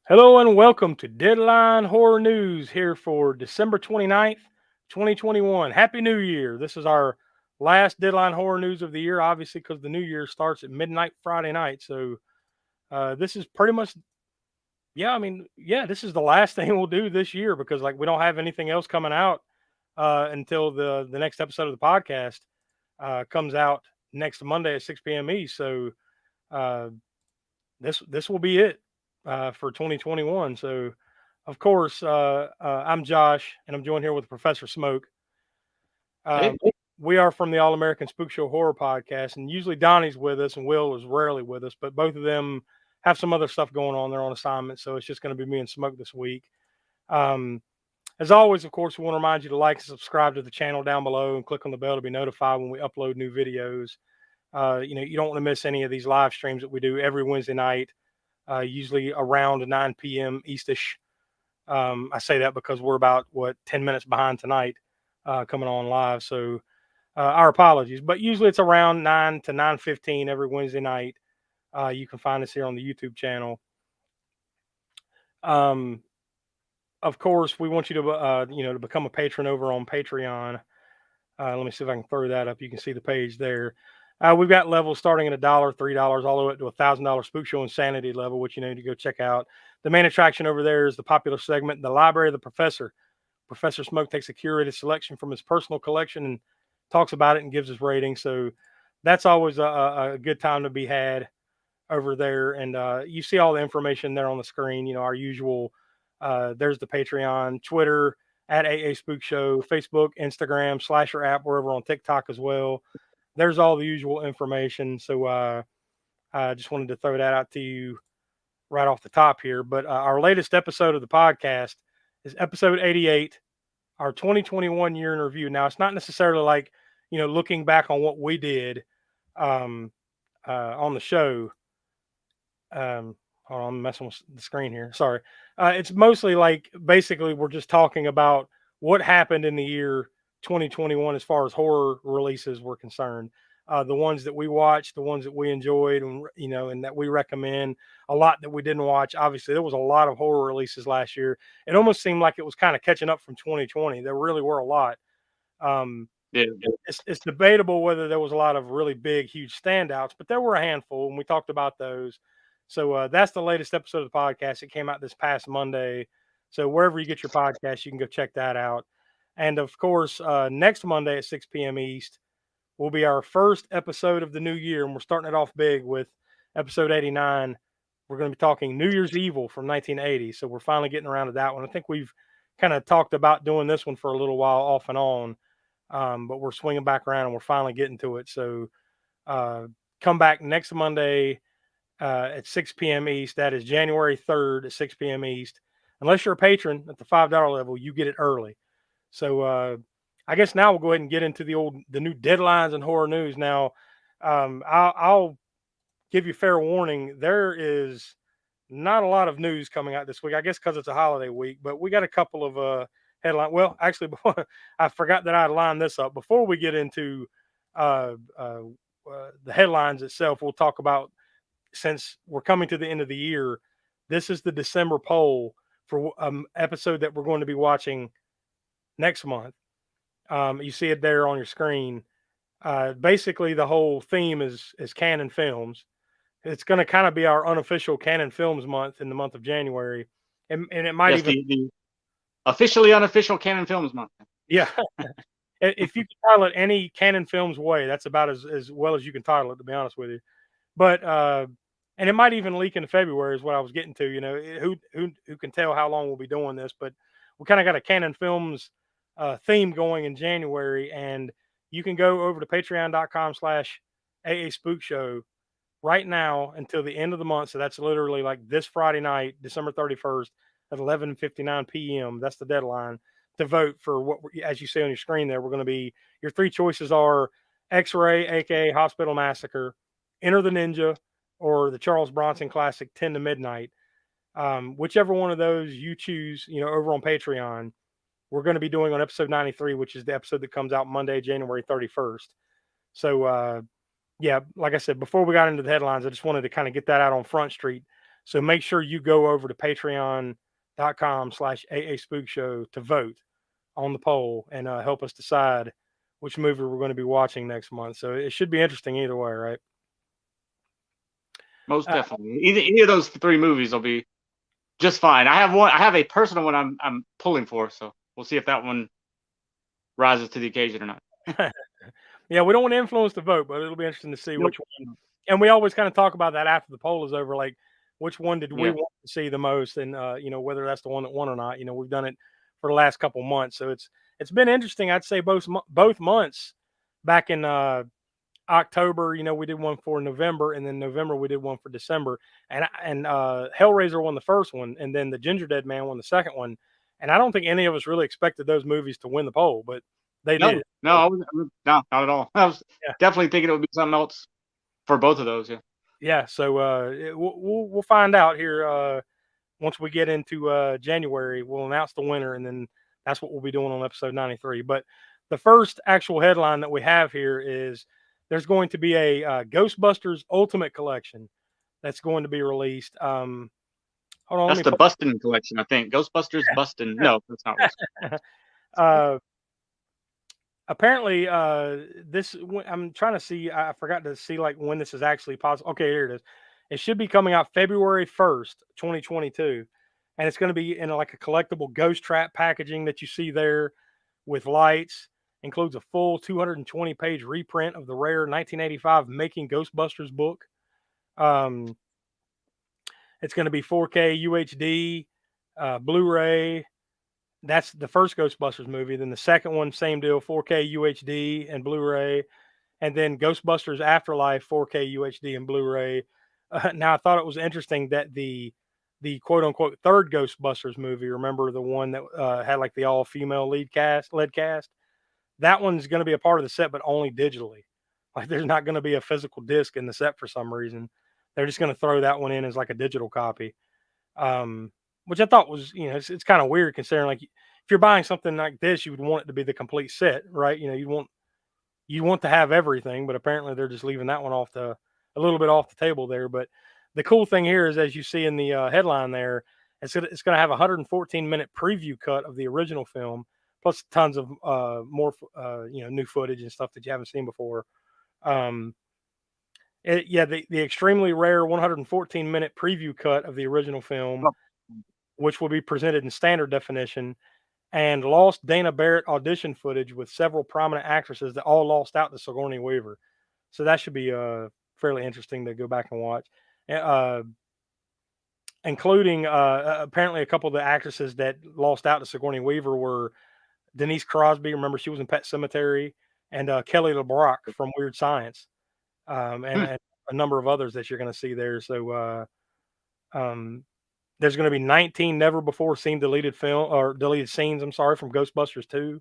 Hello and welcome to Deadline Horror News here for December 29th, 2021. Happy New Year. This is our last Deadline Horror News of the year, obviously, because the new year starts at midnight Friday night. So this is pretty much, this is the last thing we'll do this year because, like, we don't have anything else coming out until the next episode of the podcast comes out next Monday at 6 p.m. East. So uh, this will be it for 2021. So, of course, I'm Josh, and I'm joined here with Professor Smoke. Hey, We are from the All-American Spookshow Horror Podcast, and usually Donnie's with us, and Will is rarely with us, but both of them have some other stuff going on. They're on assignment, so it's just going to be me and Smoke this week. Um, as always, of course, we want to remind you to like and subscribe to the channel down below and click on the bell to be notified when we upload new videos. You don't want to miss any of these live streams that we do every Wednesday night, usually around 9 p.m. Eastish. I say that because we're about 10 minutes behind tonight coming on live. So our apologies, but usually it's around 9 to 9:15 every Wednesday night. You can find us here on the YouTube channel. Um, of course, we want you to to become a patron over on Patreon. Let me see if I can throw that up. You can see the page there. We've got levels starting at $1, $3, all the way up to $1,000 Spook Show Insanity level, which you need to go check out. The main attraction over there is the popular segment, The Library of the Professor. Professor Smoke takes a curated selection from his personal collection and talks about it and gives his rating. So that's always a good time to be had over there. And you see all the information there on the screen. Our usual. There's the Patreon, Twitter at AA Spook Show, Facebook, Instagram, Slasher app. We're over on TikTok as well. There's all the usual information. So I just wanted to throw that out to you right off the top here. But our latest episode of the podcast is episode 88, our 2021 year in review. Now, it's not necessarily like, looking back on what we did um, on the show. Hold on, I'm messing with the screen here. Sorry. It's mostly like basically we're just talking about what happened in the year 2021 as far as horror releases were concerned. The ones that we watched, the ones that we enjoyed, and that we recommend. A lot that we didn't watch. Obviously, there was a lot of horror releases last year. It almost seemed like it was kind of catching up from 2020. There really were a lot. Um, yeah, it's debatable whether there was a lot of really big, huge standouts, but there were a handful, and we talked about those. So that's the latest episode of the podcast. It came out this past Monday. So wherever you get your podcast, you can go check that out. And of course, next Monday at 6 p.m. East will be our first episode of the new year, and we're starting it off big with episode 89. We're going to be talking New Year's Evil from 1980. So we're finally getting around to that one. I think we've kind of talked about doing this one for a little while off and on, but we're swinging back around and we're finally getting to it. So uh, come back next Monday at 6 p.m. East. That is January 3rd at 6 p.m. East. Unless you're a patron at the $5 level, you get it early. So I guess now we'll go ahead and get into the new deadlines and horror news. Now, I'll give you fair warning. There is not a lot of news coming out this week. I guess because it's a holiday week, but we got a couple of headline. Well, actually, before I forgot that I'd lined this up. Before we get into uh, uh, the headlines itself, we'll talk about, since we're coming to the end of the year, this is the December poll for episode that we're going to be watching next month. You see it there on your screen. Basically, the whole theme is canon films. It's going to kind of be our unofficial canon films month in the month of January, and it might yes, even the officially unofficial Canon Films month. yeah. If you can title it any canon films way, that's about as well as you can title it, to be honest with you. But and it might even leak into February is what I was getting to. Who can tell how long we'll be doing this? But we kind of got a canon films theme going in January, and you can go over to patreon.com/AA Spook Show right now until the end of the month. So that's literally like this Friday night, December 31st at 11:59 p.m. That's the deadline to vote for what, as you see on your screen there, we're going to be, your three choices are X-Ray, aka Hospital Massacre, Enter the Ninja, or the Charles Bronson classic 10 to Midnight. Whichever one of those you choose, over on Patreon, we're going to be doing on episode 93, which is the episode that comes out Monday, January 31st. So, yeah, like I said, before we got into the headlines, I just wanted to kind of get that out on Front Street So make sure you go over to patreon.com/AA Spookshow to vote on the poll and help us decide which movie we're going to be watching next month. So it should be interesting either way, right? Most definitely. Any of those 3 movies will be just fine. I have a personal one I'm pulling for, so we'll see if that one rises to the occasion or not. Yeah, we don't want to influence the vote, but it'll be interesting to see Nope. which one. And we always kind of talk about that after the poll is over, like which one did we Yeah. want to see the most, and whether that's the one that won or not. We've done it for the last couple months, so it's been interesting. I'd say both months. Back in October, we did one for November, and then November we did one for December, and Hellraiser won the first one, and then the Ginger Dead Man won the second one. And I don't think any of us really expected those movies to win the poll, but they did. No, not at all. I was definitely thinking it would be something else for both of those. Yeah. Yeah. So we'll find out here once we get into January. We'll announce the winner, and then that's what we'll be doing on episode 93. But the first actual headline that we have here is there's going to be a Ghostbusters Ultimate Collection that's going to be released. Hold on. That's the Bustin' collection, I think. Ghostbusters Bustin'. No, that's not right. Apparently, I'm trying to see. I forgot to see like when this is actually possible. Okay, here it is. It should be coming out February 1st, 2022, and it's going to be in like a collectible ghost trap packaging that you see there with lights. Includes a full 220-page reprint of the rare 1985 Making Ghostbusters book. It's going to be 4K UHD, Blu-ray. That's the first Ghostbusters movie. Then the second one, same deal, 4K UHD and Blu-ray. And then Ghostbusters Afterlife, 4K UHD and Blu-ray. Now, I thought it was interesting that the quote-unquote third Ghostbusters movie, remember the one that had like the all-female lead cast? That one's going to be a part of the set, but only digitally. Like there's not going to be a physical disc in the set for some reason. They're just going to throw that one in as like a digital copy. Which I thought was, it's kind of weird considering like if you're buying something like this, you would want it to be the complete set, right? You'd want to have everything, but apparently they're just leaving that one a little bit off the table there. But the cool thing here is, as you see in the headline there, it's going to have a 114-minute preview cut of the original film, plus tons of more, new footage and stuff that you haven't seen before. The extremely rare 114-minute preview cut of the original film, which will be presented in standard definition, and lost Dana Barrett audition footage with several prominent actresses that all lost out to Sigourney Weaver. So that should be fairly interesting to go back and watch. Including apparently a couple of the actresses that lost out to Sigourney Weaver were Denise Crosby, remember she was in Pet Sematary, and Kelly LeBrock from Weird Science, and a number of others that you're going to see there. So there's going to be 19 never before seen deleted scenes, from Ghostbusters 2.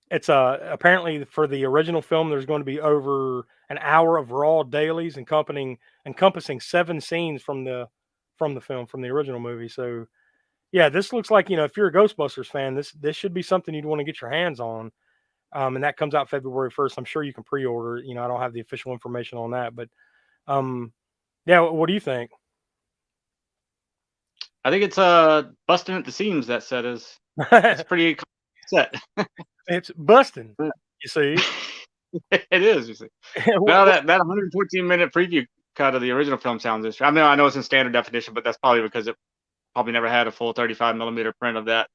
It's apparently for the original film, there's going to be over an hour of raw dailies encompassing 7 scenes from the film, from the original movie. So yeah, this looks like, if you're a Ghostbusters fan, this should be something you'd want to get your hands on. And that comes out February 1st. I'm sure you can pre-order. I don't have the official information on that, but yeah, what do you think? I think it's busting at the seams. That set is. It's pretty set. It's busting. You see, it is. You see, now that 114-minute preview cut of the original film sounds interesting. I mean, I know it's in standard definition, but that's probably because it probably never had a full 35mm print of that.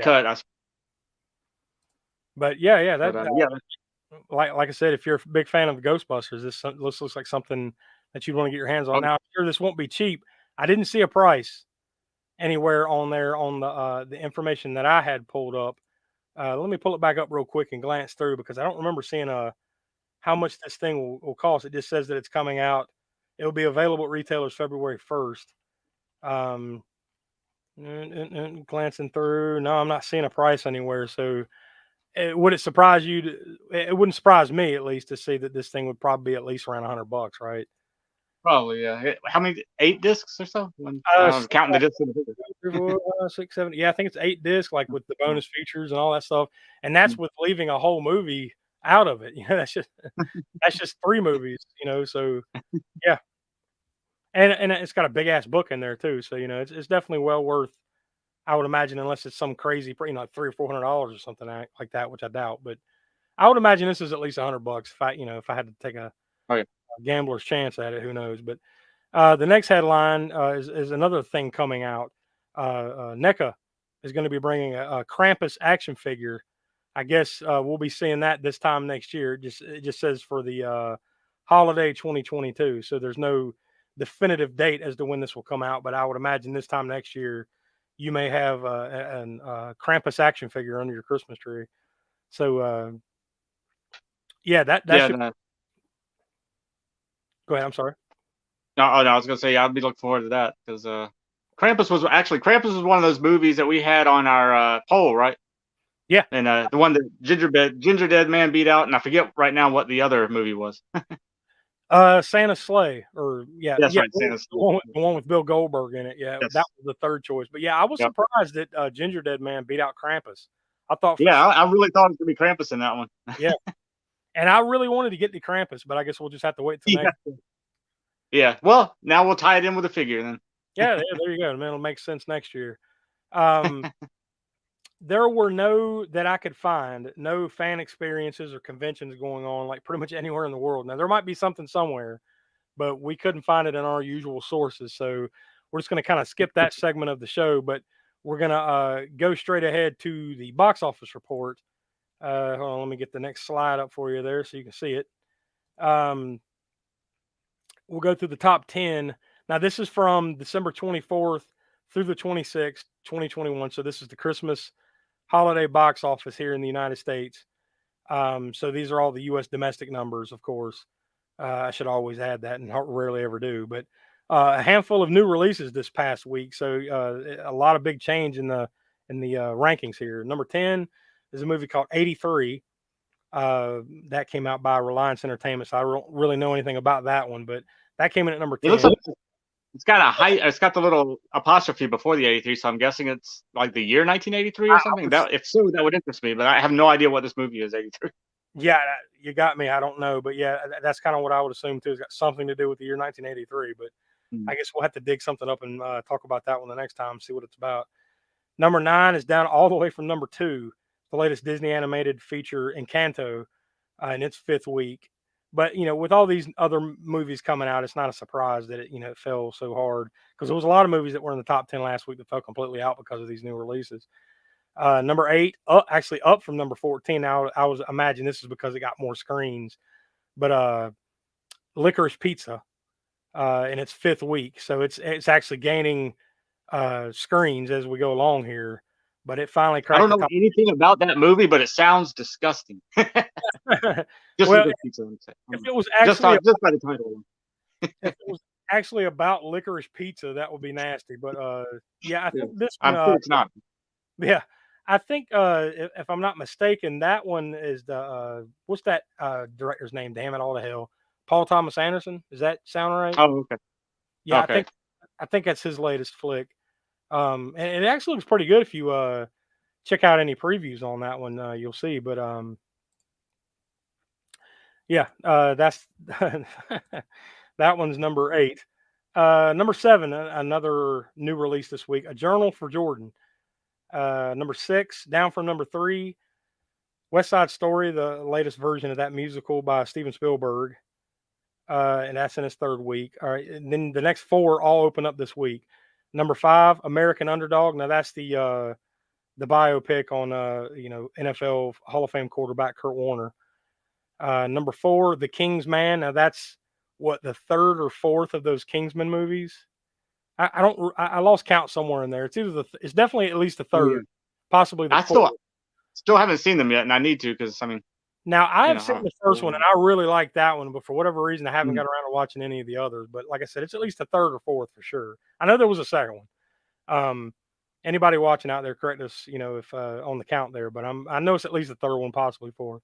Cut. But yeah, like I said, if you're a big fan of the Ghostbusters, this looks like something that you'd want to get your hands on. Now, I'm sure this won't be cheap. I didn't see a price anywhere on there on the information that I had pulled up. Let me pull it back up real quick and glance through, because I don't remember seeing how much this thing will cost. It just says that it's coming out. It will be available at retailers February 1st. Glancing through, no, I'm not seeing a price anywhere. So would it surprise you? It wouldn't surprise me, at least, to see that this thing would probably be at least around $100, right? Probably, yeah. How many? 8 discs or so? Counting the discs. 4, 6, 7. Yeah, I think it's 8 discs, like with the bonus features and all that stuff. And that's with leaving a whole movie out of it. That's just 3 movies. So yeah. and it's got a big ass book in there too. So it's definitely well worth. I would imagine, unless it's some crazy, like $300 or $400 or something like that, which I doubt. But I would imagine this is at least $100 if I had to take a gambler's chance at it. Who knows? But the next headline is another thing coming out. NECA is going to be bringing a Krampus action figure. I guess we'll be seeing that this time next year. It just says for the holiday 2022. So there's no definitive date as to when this will come out, but I would imagine this time next year you may have a Krampus action figure under your Christmas tree. So yeah, that should... No. Go ahead. I'm sorry. No, I was gonna say I'd be looking forward to that because Krampus was one of those movies that we had on our poll, right? Yeah, and the one that Ginger Dead Man beat out, and I forget right now what the other movie was. Santa's Sleigh, or That's right, Santa's Sleigh. The one with Bill Goldberg in it. Yeah, yes. That was the third choice. But yeah, I was surprised that Ginger Dead Man beat out Krampus. I thought, I really thought it was gonna be Krampus in that one. Yeah, and I really wanted to get the Krampus, but I guess we'll just have to wait till next year. Yeah, well, now we'll tie it in with a figure then. Yeah, there you go. Man, it'll make sense next year. There were that I could find, no fan experiences or conventions going on, like pretty much anywhere in the world. Now, there might be something somewhere, but we couldn't find it in our usual sources. So we're just going to kind of skip that segment of the show, but we're going to go straight ahead to the box office report. Hold on, let me get the next slide up for you there so you can see it. We'll go through the top 10. Now, this is from December 24th through the 26th, 2021. So this is the Christmas holiday box office here in the United States. So these are all the U.S. domestic numbers, of course. I should always add that, and rarely ever do. But a handful of new releases this past week. So a lot of big change in the rankings here. Number 10 is a movie called 83. That came out by Reliance Entertainment. So I don't really know anything about that one, but that came in at number 10. It looks like it's got the little apostrophe before the 83, so I'm guessing it's like the year 1983 or something. If so, that would interest me, but I have no idea what this movie is. 83. Yeah, you got me. I don't know, but yeah, that's kind of what I would assume too. It's got something to do with the year 1983, but I guess we'll have to dig something up and talk about that one the next time, see what it's about. Number 9 is down all the way from number 2, the latest Disney animated feature, Encanto, in its 5th week. But, with all these other movies coming out, it's not a surprise that it fell so hard, because there was a lot of movies that were in the top 10 last week that fell completely out because of these new releases. Number 8, actually up from number 14. Now, I imagine this is because it got more screens, but Licorice Pizza in its 5th week. So it's actually gaining screens as we go along here. But it finally cracked. I don't know anything about that movie, but it sounds disgusting. If it was actually just by the title. If it was actually about licorice pizza, that would be nasty. But I think this one, I'm sure it's not. Yeah, I think if I'm not mistaken, that one is the what's that director's name? Damn it, all the hell, Paul Thomas Anderson. Does that sound right? Oh, okay. Yeah, okay. I think that's his latest flick. And it actually looks pretty good if you check out any previews on that one. You'll see. But that's that one's number 8. Number 7, another new release this week, A Journal for Jordan. Number 6, down from number 3, West Side Story, the latest version of that musical by Steven Spielberg. And that's in its 3rd week. All right, and then the next 4 all open up this week. Number 5, American Underdog. Now that's the biopic on NFL Hall of Fame quarterback Kurt Warner. Number 4, The King's Man. Now that's the 3rd or 4th of those Kingsman movies. I lost count somewhere in there. It's definitely at least the 3rd, possibly the 4th. Still haven't seen them yet, and I need to, because now I have seen the first one, and I really like that one, but for whatever reason, I haven't got around to watching any of the others. But like I said, it's at least the 3rd or 4th for sure. I know there was a second one. Anybody watching out there, correct us, if on the count there. But I know it's at least the 3rd one, possibly 4th.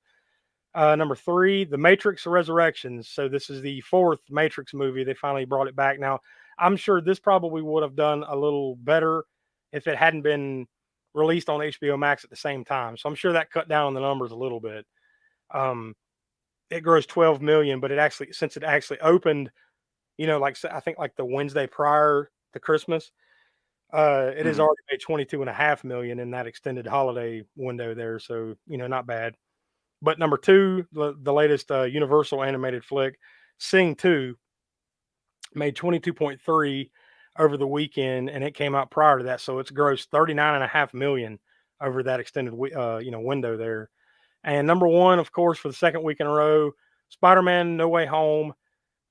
Number 3, The Matrix Resurrections. So this is the 4th Matrix movie. They finally brought it back. Now, I'm sure this probably would have done a little better if it hadn't been released on HBO Max at the same time. So I'm sure that cut down on the numbers a little bit. It grossed $12 million, but since it actually opened, like I think like the Wednesday prior to Christmas, it has already made 22.5 million in that extended holiday window there. So, not bad. But number two, the latest Universal animated flick, Sing 2, made 22.3 over the weekend, and it came out prior to that. So it's grossed 39.5 million over that extended window there. And number one, of course, for the second week in a row, Spider-Man No Way Home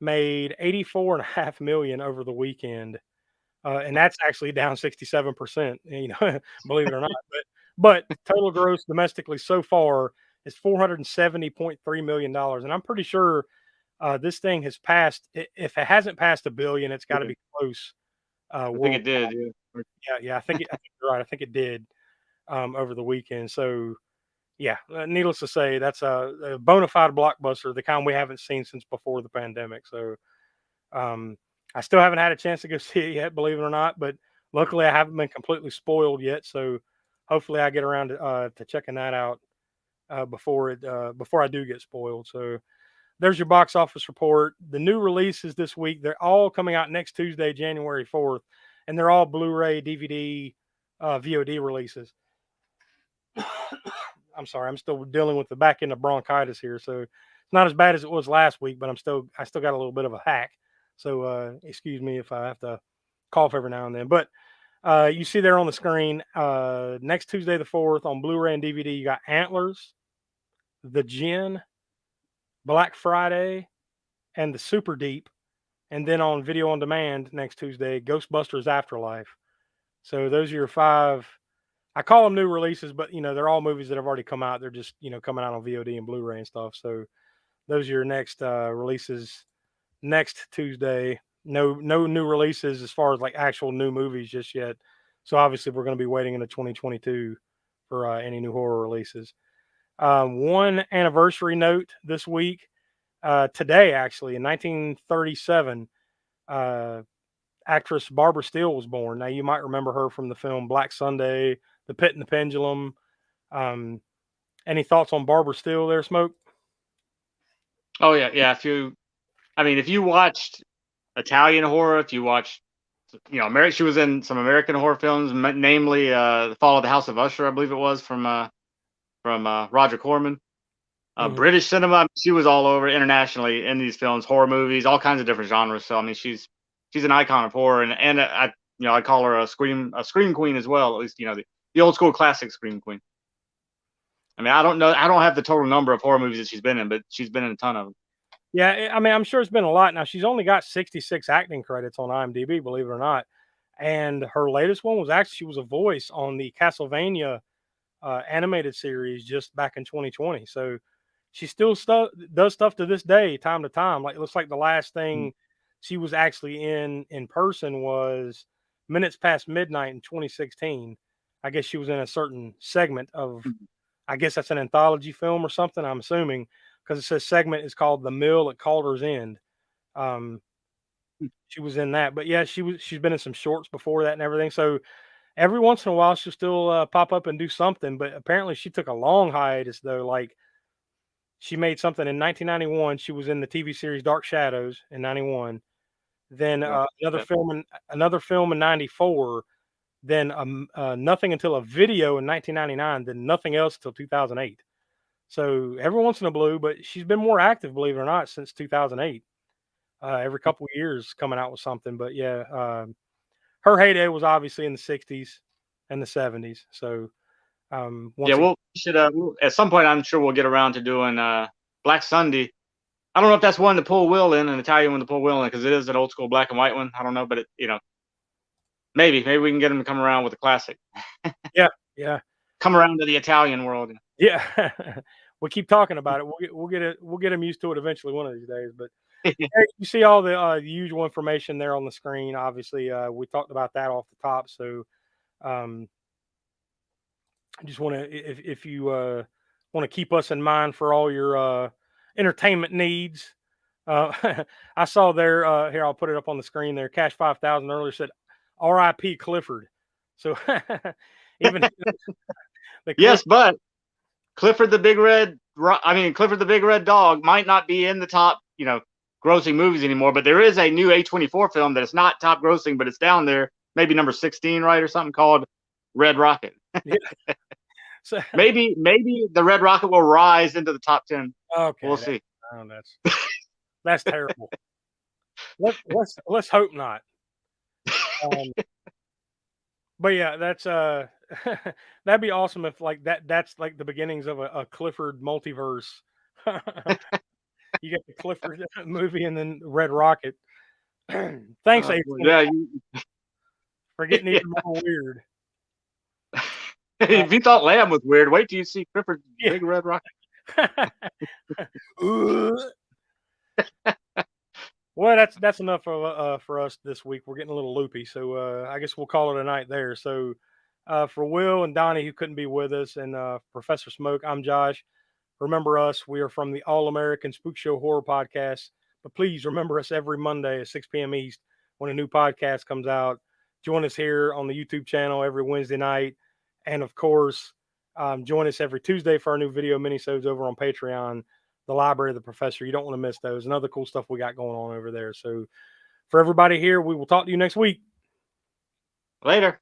made 84.5 million over the weekend. And that's actually down 67%, believe it or not. But total gross domestically so far is $470.3 million. And I'm pretty sure this thing has passed, if it hasn't passed $1 billion, it's got to be close. I think it did. Yeah. I think you're right. I think it did over the weekend. So, yeah, needless to say, that's a bona fide blockbuster, the kind we haven't seen since before the pandemic. So, I still haven't had a chance to go see it yet, believe it or not. But luckily, I haven't been completely spoiled yet. So, hopefully, I get around to checking that out before I do get spoiled. So, there's your box office report. The new releases this week, they're all coming out next Tuesday, January 4th, and they're all Blu-ray, DVD, VOD releases. I'm sorry, I'm still dealing with the back end of bronchitis here, so it's not as bad as it was last week, but I still got a little bit of a hack. So excuse me if I have to cough every now and then. But you see there on the screen, next Tuesday the 4th on Blu-ray and DVD, you got Antlers, The Gin, Black Friday, and The Super Deep. And then on video on demand next Tuesday, Ghostbusters Afterlife. So those are your 5. I call them new releases, but they're all movies that have already come out. They're just coming out on VOD and Blu-ray and stuff. So those are your next releases next Tuesday. No new releases as far as like actual new movies just yet. So obviously we're going to be waiting into 2022 for any new horror releases. One anniversary note this week, today actually in 1937. Actress Barbara Steele was born. Now you might remember her from the film Black Sunday, The Pit and the Pendulum. Any thoughts on Barbara Steele there, Smoke? Oh yeah. If you watched Italian horror, if you watched, she was in some American horror films, namely The Fall of the House of Usher, I believe it was from Roger Corman. British cinema, she was all over internationally in these films, horror movies, all kinds of different genres. So she's an icon of horror, and I call her a scream queen as well. At least the old school classic scream queen. I don't have the total number of horror movies that she's been in, but she's been in a ton of them. Yeah, I'm sure it's been a lot. Now she's only got 66 acting credits on IMDb, believe it or not. And her latest one was actually she was a voice on the Castlevania animated series just back in 2020. So she still does stuff to this day, time to time. Like it looks like the last thing she was actually in person was Minutes Past Midnight in 2016. I guess she was in a certain segment of, I guess that's an anthology film or something, I'm assuming, because it says segment is called The Mill at Calder's End. She was in that. But yeah, she's been in some shorts before that and everything. So every once in a while she'll still pop up and do something. But apparently she took a long hiatus though. Like she made something in 1991. She was in the TV series Dark Shadows in 91. Then another film in 94. Then nothing until a video in 1999. Then nothing else until 2008. So every once in a blue, but she's been more active, believe it or not, since 2008. Every couple of years coming out with something. But yeah, her heyday was obviously in the 60s and the 70s. So we should at some point, I'm sure we'll get around to doing Black Sunday. I don't know if that's one to pull Will in, an Italian one to pull Will in, because it is an old school black and white one. I don't know, but maybe we can get him to come around with a classic. Yeah. Come around to the Italian world. Yeah. We keep talking about it. We'll get him used to it eventually one of these days. But you see all the usual information there on the screen. Obviously, we talked about that off the top. So I just want to, if you want to keep us in mind for all your entertainment needs. I saw there, here, I'll put it up on the screen there. Cash 5000 earlier said R.I.P. Clifford. So even yes, but Clifford the Big Red Dog might not be in the top, grossing movies anymore, but there is a new A24 film that is not top grossing, but it's down there, maybe number 16, right, or something, called Red Rocket. Yeah. So, maybe the Red Rocket will rise into the top 10. Okay, we'll see. That's terrible. Let's hope not. But yeah, that's that'd be awesome if like that's like the beginnings of a Clifford multiverse. You get the Clifford movie and then Red Rocket. Thanks, yeah, for getting even more weird. If you thought Lamb was weird, wait till you see Clifford's big Red Rocket. Well, that's enough for us this week. We're getting a little loopy, so I guess we'll call it a night there. So for Will and Donnie, who couldn't be with us, and Professor Smoke, I'm Josh. Remember us. We are from the All-American Spookshow Horror Podcast. But please remember us every Monday at 6 p.m. East when a new podcast comes out. Join us here on the YouTube channel every Wednesday night. And, of course, join us every Tuesday for our new video minisodes over on Patreon, the Library of the Professor. You don't want to miss those and other cool stuff we got going on over there. So for everybody here, we will talk to you next week. Later.